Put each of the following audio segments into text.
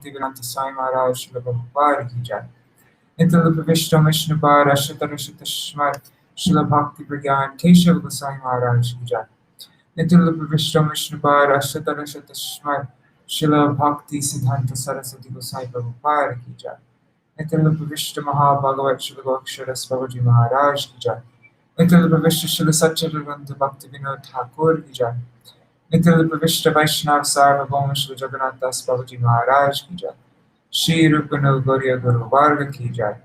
Bhaktivedanta Swami Maharaj Srila Prabhupada ki jai. Nityalapa Vishnu Vishnupad Ashitara Shitashmar Srila Bhakti Pragyan Keshav Goswami Maharaj ki jai. Nityalapa Vishnu Vishnupad Ashitara Shitashmar Srila Bhakti Siddhanta Saraswati Goswami Prabhupada ki jai. Nityalapa Vishnu Mahabhagavat Srila Goksharas Babaji Maharaj ki jai. Nityalapa Vishnu Srila Satchidananda Bhakti Vinod Thakur ki jai. Nityalapa Vishnu Vaishnav Sarvabhauma Srila Jagannath Das Babaji Maharaj ki jai. Shri Rupa Gauriya Guru Varga ki jai.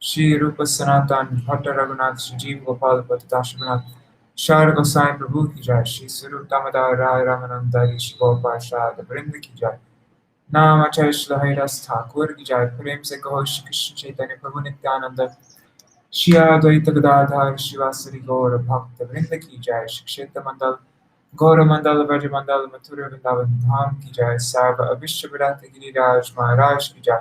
Shri Rupa Sanatan Bhatta Raghunath Shri Jeev Gopal Bhatta Dashanath Shar Gosai Prabhu ki jai. Shri Swarup Damodar Rai Ramananda Shri Gopal Shad Vrinda ki jai. Nam Acharya Shri Haridas Thakur ki jai. Prem se kaho Shri Krishna Chaitanya Prabhu Nityananda Shri Advaita Gadadhar Shivasari Gaura Bhakta Vrinda ki jai. Shri Kshetra Mandal Gaura Mandal Vraja Mandal Mathura Vrindavan Dham ki jai. Sarva Abhishya Bharata Giriraj Maharaj ki jai.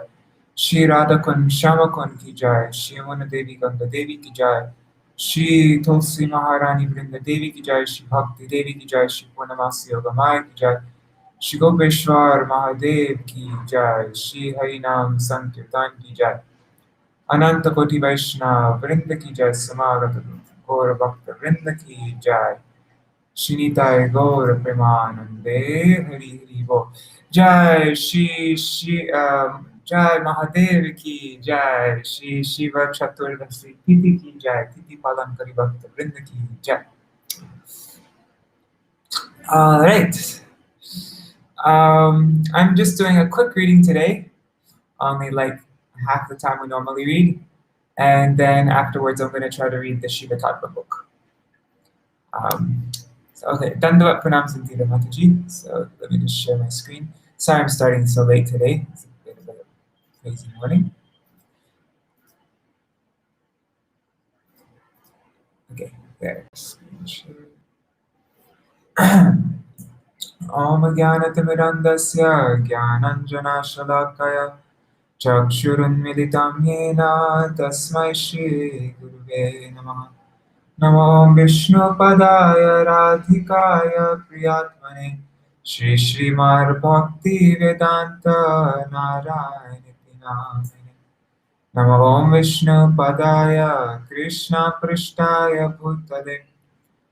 Shri Radha Kun Shama Kun ki jai. Shri Yamuna Devi Ganga Devi ki jai. Shri Tulsi Maharani Vrinda Devi ki jai. Shri Bhakti Devi ki jai. Shri Purnamasi Yoga Maya ki jai. Shri Gopeshwar Mahadev ki jai. Shri Harinam Sankirtan ki jai. Ananta Koti Vaishnava Vrinda ki jai. Samagata Gaura Bhakta Vrinda ki jai. Shinitai Gaura Premanande Hari Hari Bo. Jai Jai Mahadev ki Jai. Shri Shiva Chaturdasi Titi ki Jai. Titi Palankari Bhakta Vrinda ki Jai. All right. I'm just doing a quick reading today, only like half the time we normally read, and then afterwards I'm going to try to read the Shiva Tattva book. Okay, Dandavat Pranam Santita Mataji. So let me just share my screen. Sorry I'm starting so late today. It's a bit of a crazy morning. Okay, there. Screen share. Om Jnanatimirandasya Jnananjana Shalakaya Chakshurunmilitam Yena Tasmai Shri Guruve Namaha. Namo Vishnu Padaya Radhikaya Priyatmane Shri Srimad Bhakti Vedanta Narayana Namine. Namo Vishnu Padaya Krishna Prishtaya Bhutale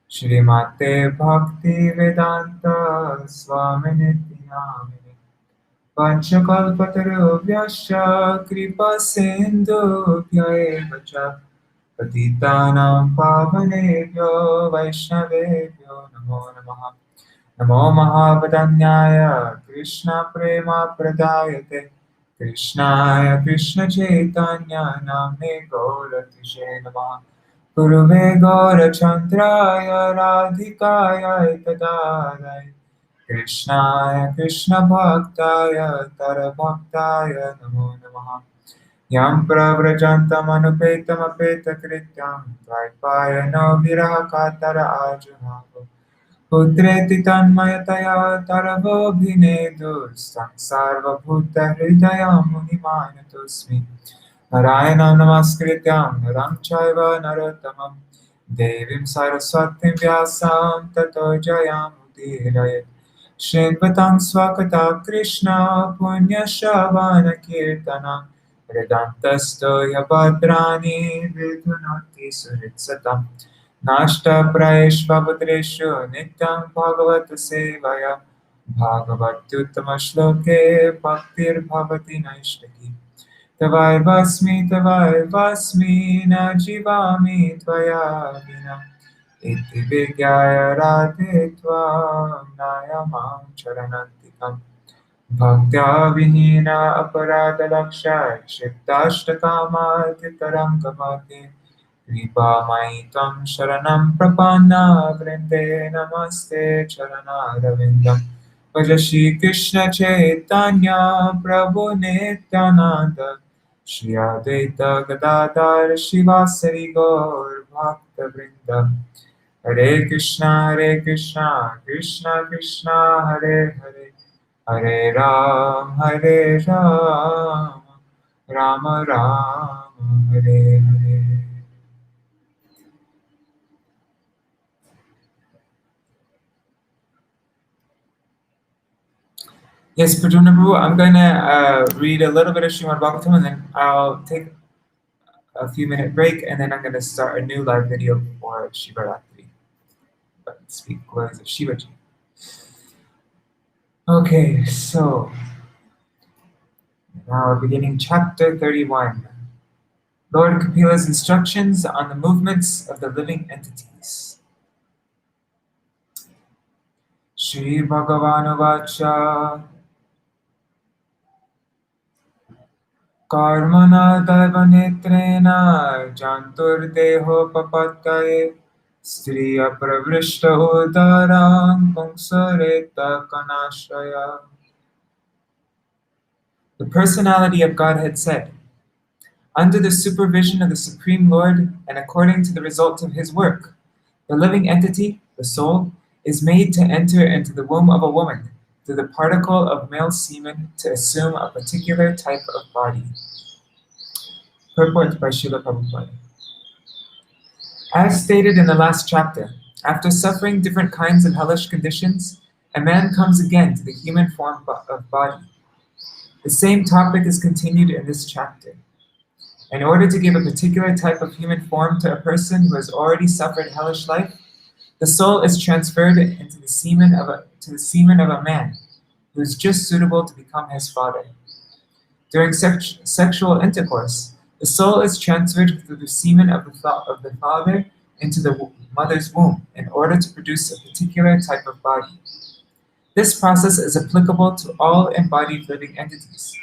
Shrimate Bhakti Vedanta Swaminiti Namine. Panchakalpatarubhyasya Kripa Sindhubhya eva cha Patitanam Pavanebhyo Vaishnavebhyo Namo Namaha. Namo Mahavadanyaya Krishna Prema Pradayate Krishnaya Krishna Chaitanya Namne Gauratishe Namaha. Guruve Gaura Chandraya Radhikaya Tadadai Krishnaya Krishna Bhaktaya Tara Bhaktaya Namo Namaha. Yam pravrajantam anupetam apeta krityam dvaipayano viraha katara ajahavo putreti tanmayataya taravo bhinedur sarva bhuta hridayam munimanatosmi Narayanam namaskrityam naram chaiva narottamam devim saraswatim vyasam tato jayam udirayet Shrinvatam swakata Krishna punya shavana kirtanam Vedantasto yabadrani vidhunati suritsatam Nashta praishvabhadreshu nityam bhagavata sevaya Bhagavatyuttama shloke bhaktir bhavati naishtaki Tavai vasmi na jivami tvaya vina Iti vigyaya radhe tvam nayamam charanantikam Bhaktya vinina aparada lakshaya Shiktashtakamal titaram kamati Kripa maitam sharanam prapanna Vrinde namaste charana ravindam Bhaja Shri Krishna Chaitanya Prabhu Nityananda Shri Advaita Gadadhar Shivasari Gaur Bhakta Vrinda Hare Krishna Krishna Krishna Hare Hare Hare Ram Rama Rama Hare Hare. Yes, Pradumna Prabhu, I'm going to read a little bit of Śrīmad-Bhāgavatam and then I'll take a few minute break and then I'm going to start a new live video for Shivaratri. But speak glories of Shivaji. Okay, so now we're beginning chapter 31. Lord Kapila's instructions on the movements of the living entities. Shri Bhagavan Vacha Karmana Daivanetrena Jantur Deho Papataye Striya Pravrishta Udaram Pungsareta Kanashaya. The personality of Godhead said, under the supervision of the Supreme Lord and according to the result of his work, the living entity, the soul, is made to enter into the womb of a woman through the particle of male semen to assume a particular type of body. Purport by Srila Prabhupada. As stated in the last chapter, after suffering different kinds of hellish conditions, a man comes again to the human form of body. The same topic is continued in this chapter. In order to give a particular type of human form to a person who has already suffered hellish life, the soul is transferred into the semen of a man who is just suitable to become his father. During sexual intercourse, the soul is transferred through the semen of the father into the mother's womb in order to produce a particular type of body. This process is applicable to all embodied living entities,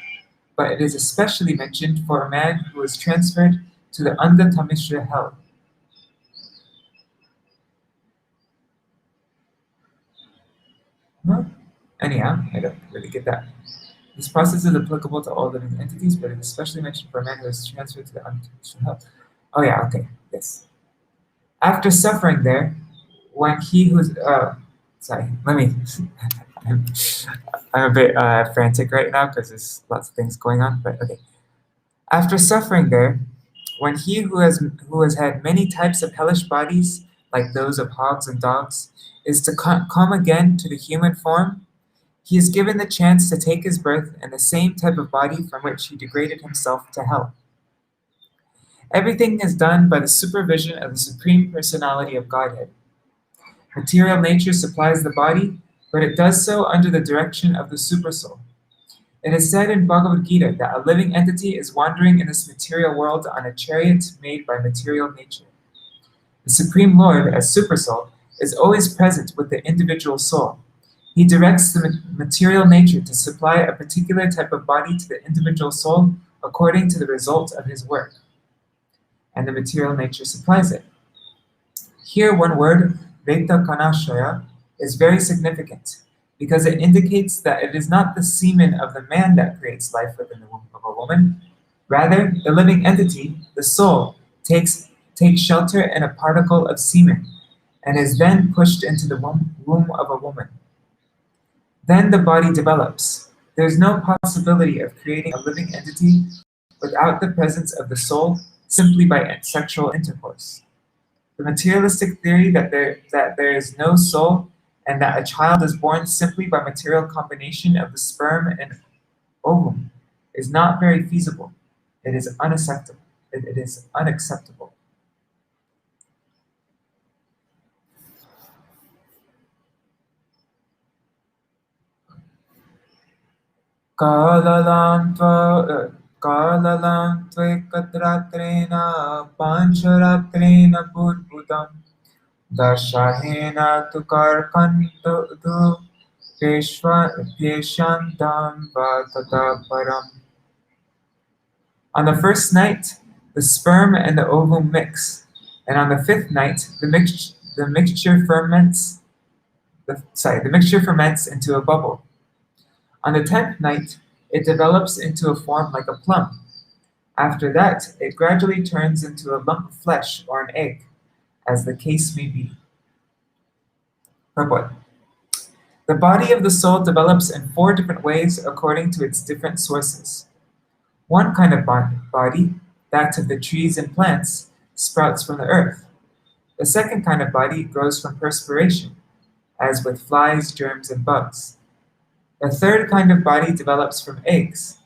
but it is especially mentioned for a man who is transferred to the Angatamisra hell. Huh? Anyhow, I don't really get that. This process is applicable to all living entities, but it is especially mentioned for a man who is transferred to the Angatamisra hell. Oh yeah, okay, yes. After suffering there, when he who's sorry, let me. I'm a bit frantic right now because there's lots of things going on, but okay. After suffering there, when he who has had many types of hellish bodies, like those of hogs and dogs, is to come again to the human form, he is given the chance to take his birth in the same type of body from which he degraded himself to hell. Everything is done by the supervision of the Supreme Personality of Godhead. Material nature supplies the body, but it does so under the direction of the Supersoul. It is said in Bhagavad Gita that a living entity is wandering in this material world on a chariot made by material nature. The Supreme Lord, as Supersoul, is always present with the individual soul. He directs the material nature to supply a particular type of body to the individual soul according to the result of his work, and the material nature supplies it. Here, one word, Veta Kanashaya, is very significant because it indicates that it is not the semen of the man that creates life within the womb of a woman. Rather, the living entity, the soul, takes shelter in a particle of semen and is then pushed into the womb of a woman. Then the body develops. There is no possibility of creating a living entity without the presence of the soul simply by sexual intercourse. The materialistic theory that there is no soul and that a child is born simply by material combination of the sperm and ovum is not very feasible. It is unacceptable. It is unacceptable. Kalalam tvekatratrena pancharatrena buddhudam Dashahena tukarkantu Pyeshantam Vatata Param. On the first night, the sperm and the ovum mix, and on the fifth night, the mixture ferments into a bubble. On the 10th night, it develops into a form like a plum. After that, it gradually turns into a lump of flesh or an egg, as the case may be. Purport. The body of the soul develops in 4 different ways according to its different sources. One kind of body, that of the trees and plants, sprouts from the earth. The second kind of body grows from perspiration, as with flies, germs, and bugs. The third kind of body develops from eggs,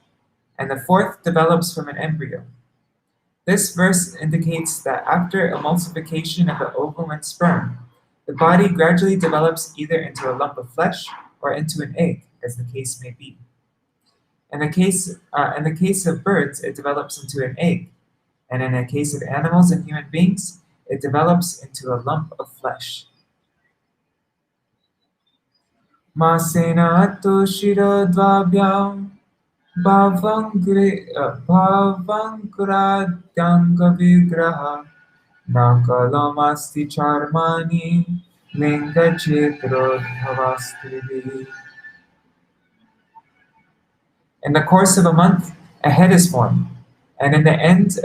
and the fourth develops from an embryo. This verse indicates that after emulsification of the ovum and sperm, the body gradually develops either into a lump of flesh or into an egg, as the case may be. In the case of birds, it develops into an egg, and in the case of animals and human beings, it develops into a lump of flesh. Masena tu shiro dvabhyam bhavangradyanga vigraha nakalamasti charmani linga chitrodhavastri. In the course of a month, a head is formed, and at the end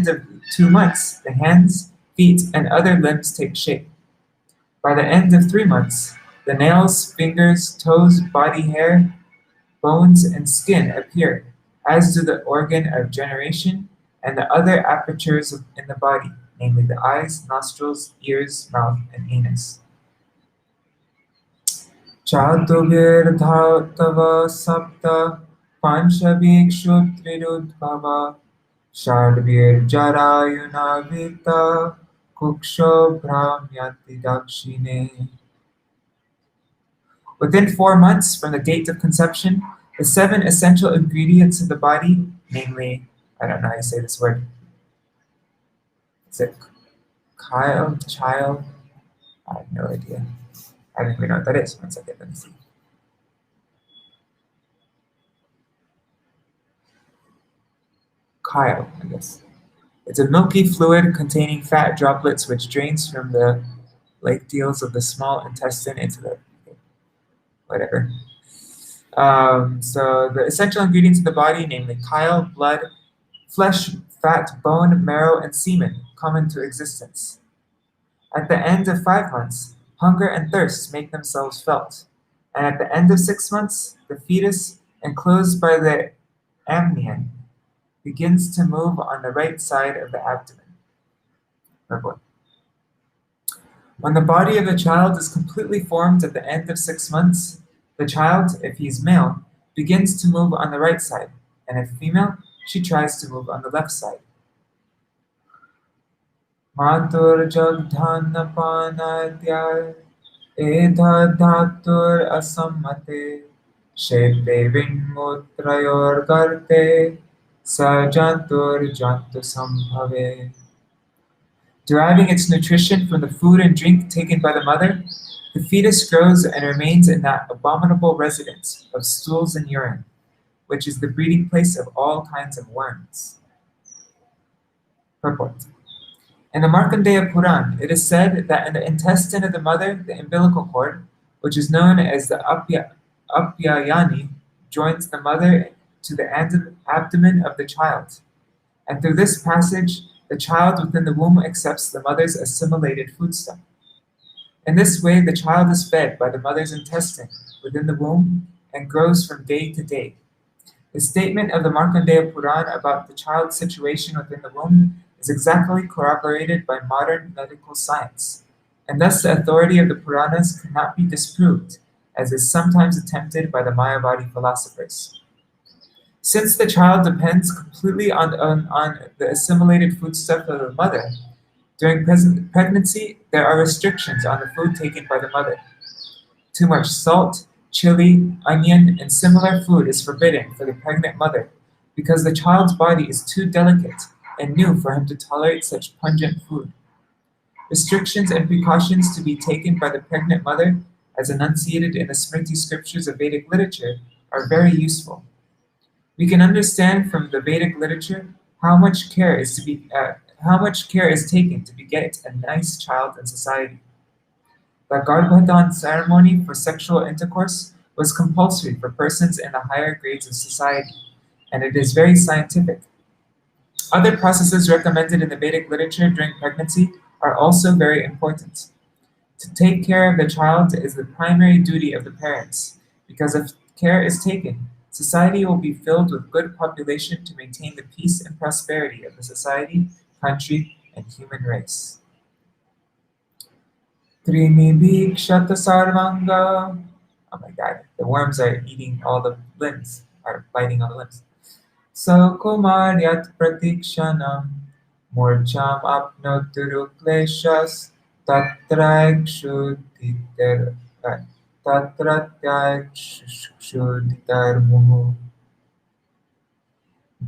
of 2 months, the hands, feet, and other limbs take shape. By the end of 3 months, the nails, fingers, toes, body hair, bones, and skin appear, as do the organ of generation and the other apertures in the body, namely the eyes, nostrils, ears, mouth, and anus. Chatubhirdhava sapta panchabhikshutrirudbhava shadbhirjarayuna vita kuksho brahmyati dakshine. Within 4 months from the date of conception, the 7 essential ingredients of the body, namely, I don't know how you say this word. Is it child? I have no idea. I don't even know what that is. 1 second, let me see. Chyle, I guess. It's a milky fluid containing fat droplets which drains from the lake deals of the small intestine into the whatever. So the essential ingredients of the body, namely chyle, blood, flesh, fat, bone, marrow, and semen, come into existence. At the end of 5 months, hunger and thirst make themselves felt. And at the end of 6 months, the fetus, enclosed by the amnion, begins to move on the right side of the abdomen. When the body of the child is completely formed at the end of 6 months, the child, if he's male, begins to move on the right side, and if female, she tries to move on the left side. Matur jagdhanapanadhyay edhadhatur asammate shete vinmutrayor garte sajantur jantu sambhave. Deriving its nutrition from the food and drink taken by the mother, the fetus grows and remains in that abominable residence of stools and urine, which is the breeding place of all kinds of worms. Purport. In the Markandeya Puran, it is said that in the intestine of the mother, the umbilical cord, which is known as the Apyayani, joins the mother to the abdomen of the child. And through this passage, the child within the womb accepts the mother's assimilated foodstuff. In this way, the child is fed by the mother's intestine within the womb and grows from day to day. The statement of the Markandeya Puran about the child's situation within the womb is exactly corroborated by modern medical science, and thus the authority of the Puranas cannot be disproved, as is sometimes attempted by the Mayavadi philosophers. Since the child depends completely on the assimilated foodstuff of the mother, during pregnancy, there are restrictions on the food taken by the mother. Too much salt, chili, onion, and similar food is forbidden for the pregnant mother because the child's body is too delicate and new for him to tolerate such pungent food. Restrictions and precautions to be taken by the pregnant mother, as enunciated in the Smriti scriptures of Vedic literature, are very useful. We can understand from the Vedic literature how much care is taken to beget a nice child in society. The Garbhadan ceremony for sexual intercourse was compulsory for persons in the higher grades of society, and it is very scientific. Other processes recommended in the Vedic literature during pregnancy are also very important. To take care of the child is the primary duty of the parents, because if care is taken, society will be filled with good population to maintain the peace and prosperity of the society, country, and human race. Trimi bhikshata sarvanga Oh my God, the worms are eating all the limbs, are biting on the limbs. So kumaryat pratikshanam murcham apnoturu kleshas tatraikshuditer tatratyaikshuditar muhu.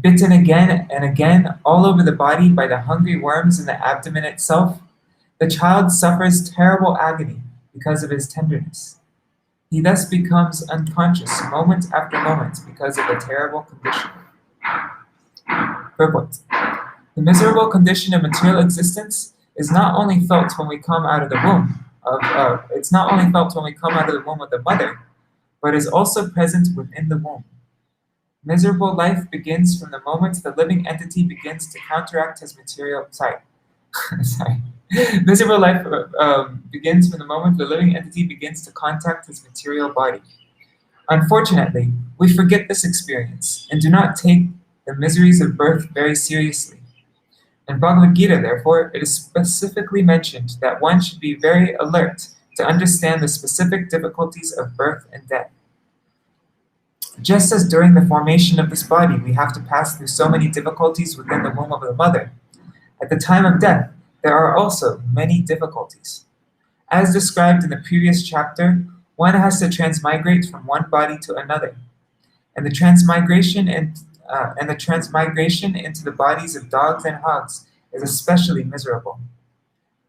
Bitten again and again all over the body by the hungry worms in the abdomen itself, the child suffers terrible agony because of his tenderness. He thus becomes unconscious moment after moment because of the terrible condition. Purport. The miserable condition of material existence is not only felt when we come out of the womb it's not only felt when we come out of the womb of the mother, but is also present within the womb. Miserable life begins from the moment the living entity begins to counteract his material. Miserable life begins from the moment the living entity begins to contact his material body. Unfortunately, we forget this experience and do not take the miseries of birth very seriously. In Bhagavad Gita, therefore, it is specifically mentioned that one should be very alert to understand the specific difficulties of birth and death. Just as during the formation of this body, we have to pass through so many difficulties within the womb of the mother, at the time of death, there are also many difficulties. As described in the previous chapter, one has to transmigrate from one body to another, and the transmigration into the bodies of dogs and hogs is especially miserable.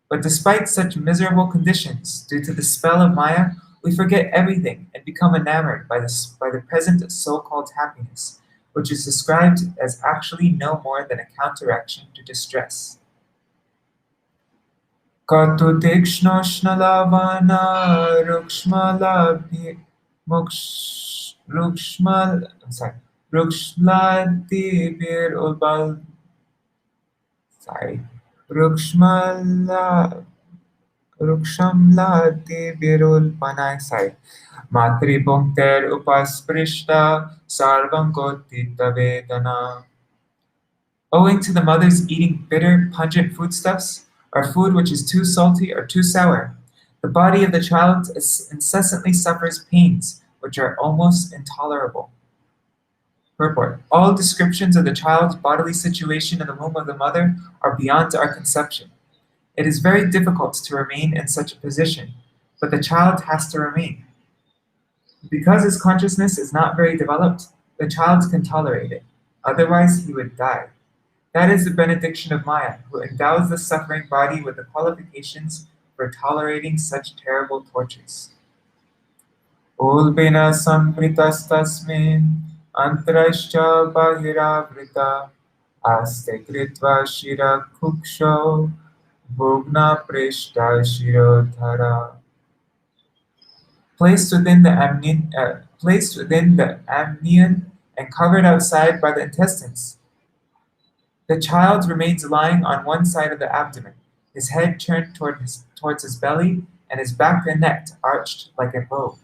But despite such miserable conditions, due to the spell of Maya, we forget everything and become enamored by the present so-called happiness, which is described as actually no more than a counteraction to distress. Katutikshnoshnalabhana rukshmaladibir ulbal rukshamladibirul panai matri punkter upasprishta sarvam gotita vedana. Owing to the mother's eating bitter, pungent foodstuffs, or food which is too salty or too sour, the body of the child incessantly suffers pains which are almost intolerable. Purport. All descriptions of the child's bodily situation in the womb of the mother are beyond our conception. It is very difficult to remain in such a position, but the child has to remain. Because his consciousness is not very developed, the child can tolerate it. Otherwise, he would die. That is the benediction of Maya, who endows the suffering body with the qualifications for tolerating such terrible tortures. Ulbina sampritastasmin antarascha bahiravrita aste kritva shira kuksho bhugna prishta shirodhara. Placed within the amnion and covered outside by the intestines, the child remains lying on one side of the abdomen, his head turned towards his belly, and his back and neck arched like a bow.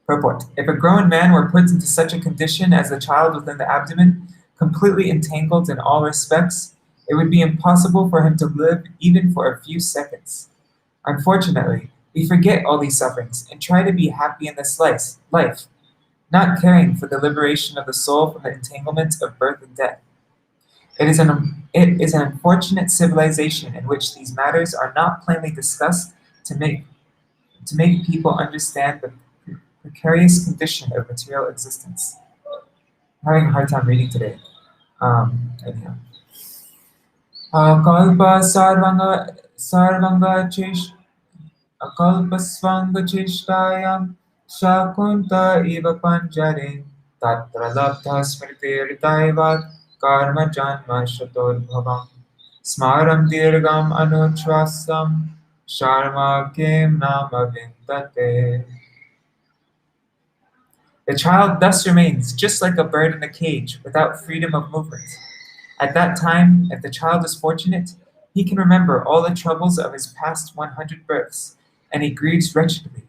Purport. If a grown man were put into such a condition as the child within the abdomen, completely entangled in all respects, it would be impossible for him to live even for a few seconds. Unfortunately, we forget all these sufferings and try to be happy in this life, not caring for the liberation of the soul from the entanglement of birth and death. It is an unfortunate civilization in which these matters are not plainly discussed to make people understand the precarious condition of material existence. I'm having a hard time reading today. Anyhow. Akalpa Svanga Chishtayam Shakunta Iva Panjarin Tatra Labdha Smritiritaivat Karma Janma Shator Bhavam Smaram Dirgam Anuchvasam Sharma Kim Nama Vintate. The child thus remains just like a bird in a cage without freedom of movement. At that time, if the child is fortunate, he can remember all the troubles of his past 100 births, and he grieves wretchedly.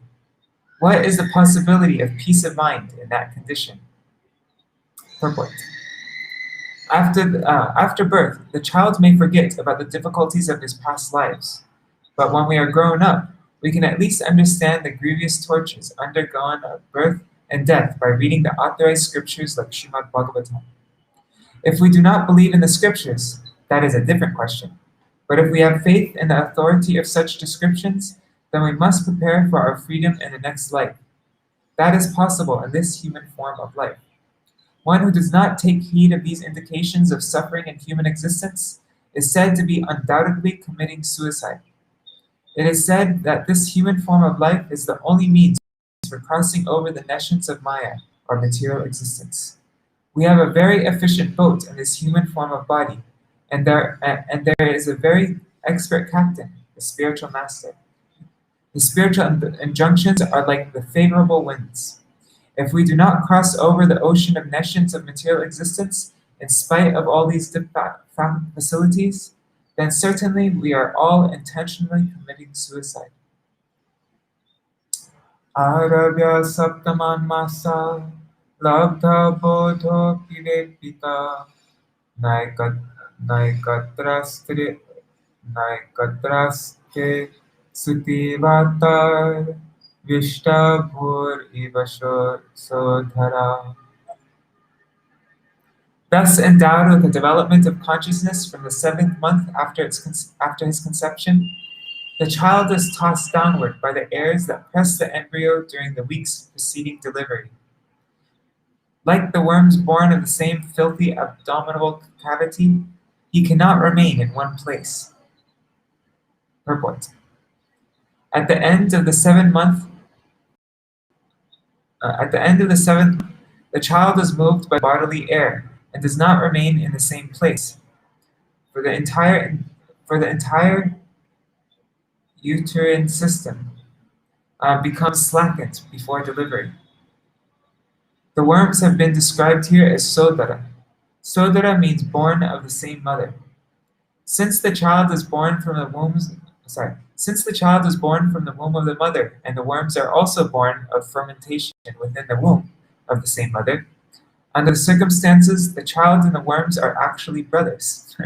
What is the possibility of peace of mind in that condition? Purport. After birth, the child may forget about the difficulties of his past lives, but when we are grown up, we can at least understand the grievous tortures undergone at birth and death by reading the authorized scriptures like Śrīmad-Bhāgavatam. If we do not believe in the scriptures, that is a different question. But if we have faith in the authority of such descriptions, then we must prepare for our freedom in the next life. That is possible in this human form of life. One who does not take heed of these indications of suffering in human existence is said to be undoubtedly committing suicide. It is said that this human form of life is the only means for crossing over the nescience of Maya, or material existence. We have a very efficient boat in this human form of body, and there is a very expert captain, the spiritual master. The spiritual injunctions are like the favorable winds. If we do not cross over the ocean of nescience of material existence, in spite of all these facilities, then certainly we are all intentionally committing suicide. Arabhya saptaman masa labdha bodho pirepita naikatraste sutivatar vishta bhur ivashor sodhara. Thus endowed with the development of consciousness from the 7th month after his conception, the child is tossed downward by the airs that press the embryo during the weeks preceding delivery. Like the worms born of the same filthy abdominal cavity, he cannot remain in one place. Purport. At the end of the 7th month, the child is moved by bodily air and does not remain in the same place. For the entire uterine system becomes slackened before delivery. The worms have been described here as sodara. Sodara means born of the same mother. Since the child is born from the womb of the mother, and the worms are also born of fermentation within the womb of the same mother, under the circumstances, the child and the worms are actually brothers.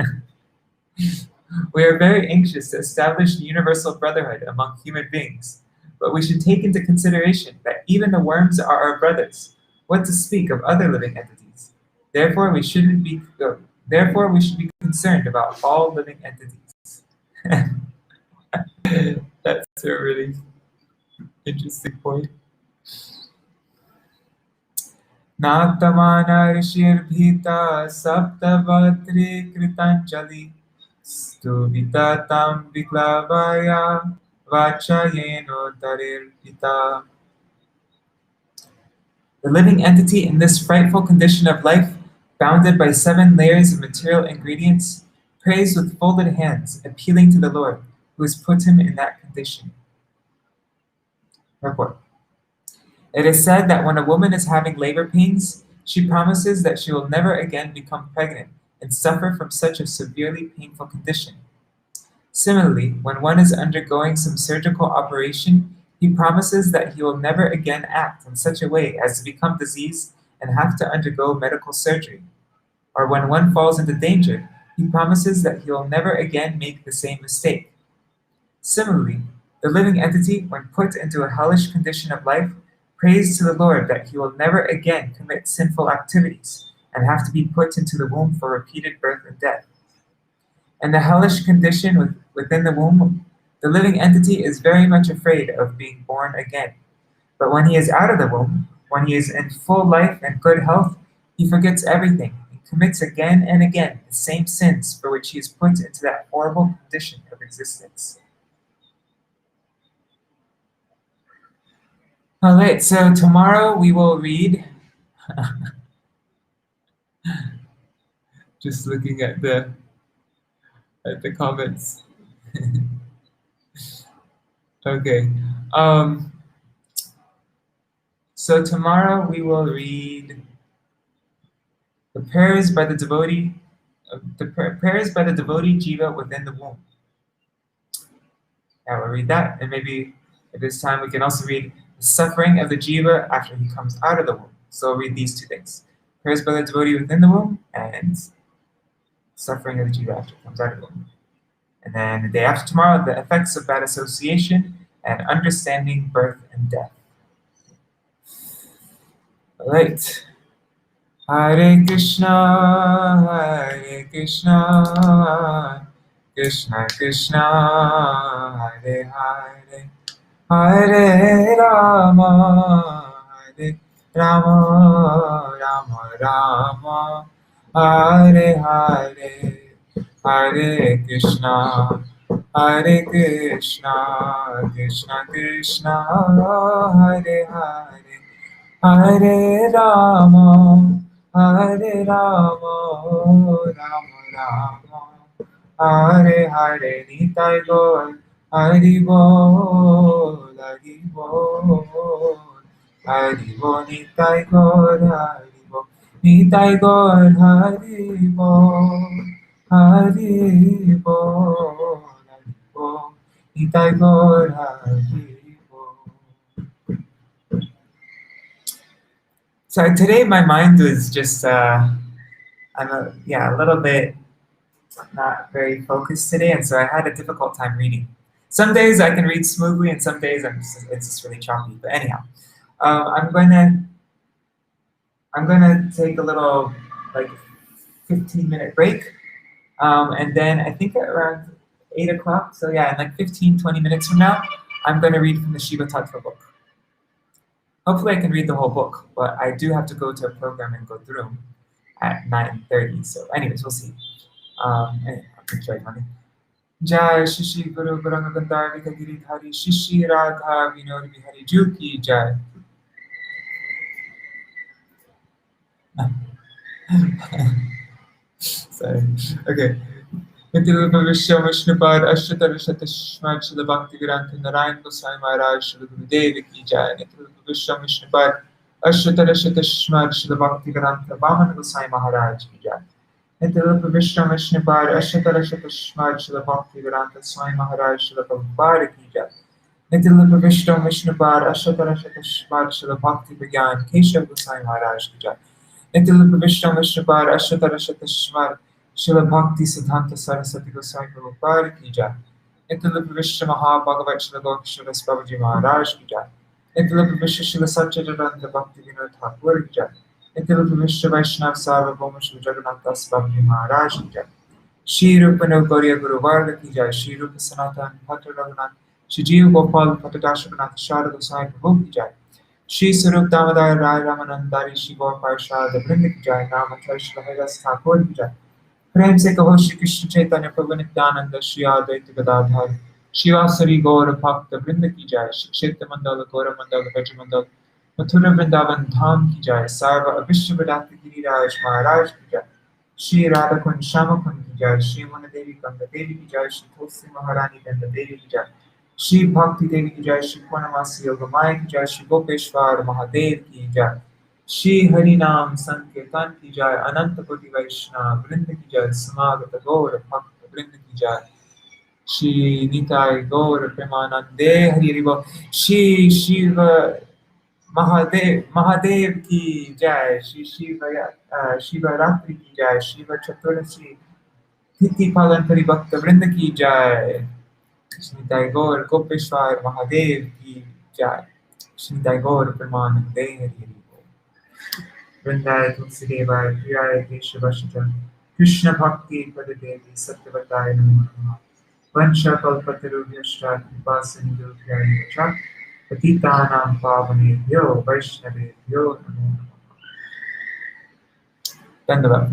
We are very anxious to establish universal brotherhood among human beings, but we should take into consideration that even the worms are our brothers. What to speak of other living entities? Therefore, we should be concerned about all living entities. That's a really interesting point. Natamana rishirbhita saptavatri kritanjali stuvita tam viklavaya vachayeno tarirpita. The living entity in this frightful condition of life, bounded by 7 layers of material ingredients, prays with folded hands, appealing to the Lord, who has put him in that condition. Report. It is said that when a woman is having labor pains, she promises that she will never again become pregnant and suffer from such a severely painful condition. Similarly, when one is undergoing some surgical operation, he promises that he will never again act in such a way as to become diseased and have to undergo medical surgery. Or when one falls into danger, he promises that he will never again make the same mistake. Similarly, the living entity, when put into a hellish condition of life, prays to the Lord that he will never again commit sinful activities and have to be put into the womb for repeated birth and death. In the hellish condition within the womb, the living entity is very much afraid of being born again. But when he is out of the womb, when he is in full life and good health, he forgets everything and commits again and again the same sins for which he is put into that horrible condition of existence. All right, so tomorrow we will read, just looking at the comments. Okay, so tomorrow we will read the prayers by the devotee, jiva within the womb. Yeah, we'll read that, and maybe at this time we can also read the suffering of the jiva after he comes out of the womb. So we'll read these 2 things: prayers by the devotee within the womb and suffering of the jiva after he comes out of the womb. And then the day after tomorrow, the effects of bad association and understanding birth and death. All right. Hare Krishna, Krishna Krishna, Hare Hare, Hare Rama, Hare Rama, Rama Rama, Hare Hare, Hare Krishna, Krishna Krishna, Hare Hare, Hare Rama, Hare Rama, Rama Rama, Hare Hare. Nitai Gaur, Hari Bol, Hari Bol, Hari Bol. Nitai Gaur, Hari Bol, Nitai Gaur, Hari Bol, Hari Bol, Hari Bol. Nitai Gaur, Hari Bol. So today my mind was just, a little bit not very focused today, and so I had a difficult time reading. Some days I can read smoothly, and some days it's just really choppy. But anyhow, I'm gonna take a little 15-minute break, and then I think at around 8 o'clock. So yeah, in 15-20 minutes from now, I'm gonna read from the Shiva Tattva book. Hopefully I can read the whole book, but I do have to go to a program and go through them at 9:30. So anyways, we'll see. Enjoy, honey. Jai Shishi Guru Guranga Gandhar Vikagiri Hari Shishi Radha Vinod Bihari Juki Jai. Sorry. Okay. Nitilapa Vishya Vishnupad Ashtatar Shatashmad Shila Bhakti Grantha Narayan Goswami Maharaj Shila Gurudev Ki Jai. Nitilapa Vishya Vishnupad Ashtatar Shatashmad Shila Bhakti Grantha Vaman Goswami Maharaj Ki Jai. Nitilapa Vishya Vishnupad Ashtatar Shatashmad Shila Bhakti Grantha Swami Maharaj Shila Prabhupada Ki Jai. Nitilapa Vishya Vishnupad Ashtatar Shatashmad Shila Bhakti Vigyan Keshav Goswami Maharaj Ki Jai. Nitilapa Vishya Vishnupad Ashtatar Shatashmad Shila Bhakti Siddhanta Saraswati Goswami Prabhupada Ki Jai. Nitilapa Vishya Mahabhagavat Shila Gokishwaras Babaji Maharaj Ki Jai. Nitilapa Vishya Shila Satchidananda Bhakti Vinod Thakur Ki Jai. Nitilapa Vishya Vaishnav Sarvabhauma Shila Jagannath Das Babaji Maharaj Ki Jai. Shri Rupa Gauriya Guru Varga Ki Jai. Shri Rupa Sanatan Bhakta Raghunath Shri Jeev Gopal Patadashanath Sharada Goswami Prabhu Ki Jai. Shri Sarup Damodar Rai Ramanandari Shri Gaur Parshad Vrinda Ki Jai. Namatar Shri Haridas Thakur Ki Jai. प्रेम से कहो श्री कृष्ण चैतन्य प्रभु नित्यानंद श्री अद्वैत गदाधर शिवासरी गौर भक्त वृंद की जय। श्री क्षेत्र मंडल गौर मंडल ब्रज मंडल मथुरा वृंदावन धाम की जय। सर्व विश्व विदात गिरिराज महाराज की जय। श्री राधा कुंज श्याम कुंज की जय। श्री मन देवी कंद देवी की जय। श्री तुलसी महारानी दंड देवी की जय। श्री भक्ति देवी की जय। श्री पूर्णमासी योग माया की जय। श्री गोपेश्वर महादेव की जय। श्री हरि नाम संकीर्तन की जय। अनंत कोटि वैष्णव वृंद की जय। समागत गौर भक्त वृंद की जय। श्री निताय गौर प्रेमानंदे हरि हरि बोल। श्री शिव महादेव की जय। श्री शिवरात्रि की जय। शिव चतुर्दशी तिथि पालन करी भक्त वृंद की जय। श्री निताय गौर गोपेश्वर महादेव की जय। श्री निताय गौर प्रेमानंदे हरि हरि। वृंदाय तुलसीदेवाय प्रियाय केशवश्च कृष्ण भक्ति पददेवी सत्यवताय नमो नमः। वंशकल्पतरुभ्यश्च कृपा सिन्धुभ्यः च पतितानां पावनेभ्यो वैष्णवेभ्यो नमो नमः। धन्यवाद।